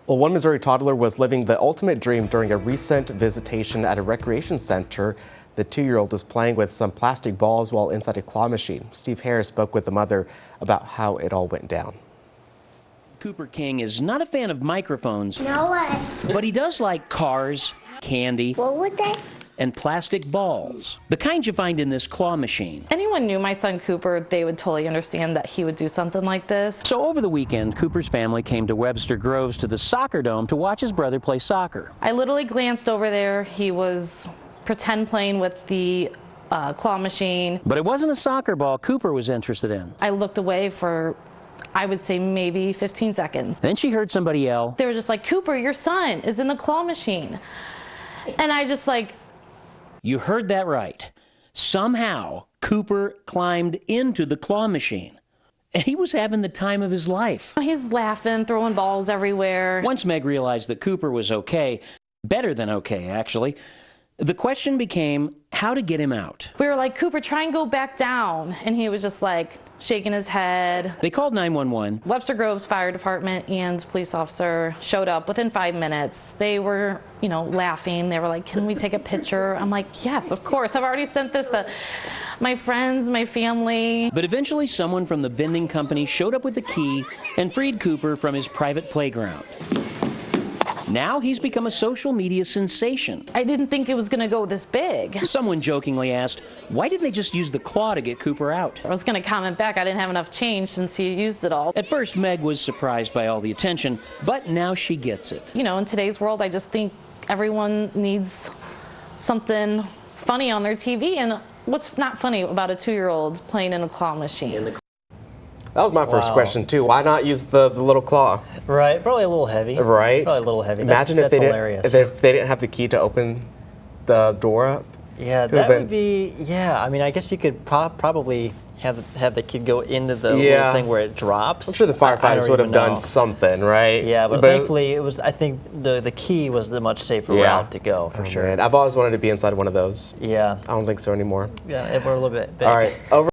Well, one Missouri toddler was living the ultimate dream during a recent visitation at a recreation center. The 2-year-old was playing with some plastic balls while inside a claw machine. Steve Harris spoke with the mother about how it all went down. Cooper King is not a fan of microphones. No way. But he does like cars, candy, What would they? and plastic balls. The kind you find in this claw machine. Anyone knew my son Cooper, they would totally understand that he would do something like this. So over the weekend, Cooper's family came to Webster Groves to the soccer dome to watch his brother play soccer. I literally glanced over there. He was pretend playing with the claw machine. But it wasn't a soccer ball Cooper was interested in. I looked away for, I would say, maybe 15 seconds. Then she heard somebody yell, They were just like, Cooper, your son is in the claw machine. And I just like, "You heard that right. Somehow, Cooper climbed into the claw machine. And he was having the time of his life." he's laughing, throwing balls everywhere. Once Meg realized that Cooper was okay, better than okay, actually, the question became how to get him out. We were like, Cooper, try and go back down. And he was just like shaking his head. They called 911. Webster Groves Fire Department and police officer showed up within 5 minutes. They were, laughing. They were like, can we take a picture? I'm like, yes, of course. I've already sent this to my friends, my family. But eventually someone from the vending company showed up with a key and freed Cooper from his private playground. Now he's become a social media sensation. I didn't think it was going to go this big. Someone jokingly asked, why didn't they just use the claw to get Cooper out? I was going to comment back, I didn't have enough change since he used it all. At first, Meg was surprised by all the attention, but now she gets it. In today's world, I just think everyone needs something funny on their TV. And what's not funny about a 2-year-old playing in a claw machine? That was my first question too. Why not use the little claw? Right, probably a little heavy. Right. Probably a little heavy. Imagine that's if hilarious. if they didn't have the key to open the door up. Yeah, that would be. Yeah, I mean, I guess you could probably have the kid go into the little thing where it drops. I'm sure the firefighters would have done something, right? Yeah, but thankfully it was. I think the key was the much safer route to go for sure. Man. I've always wanted to be inside one of those. Yeah. I don't think so anymore. Yeah, we're a little bit big. All right. Over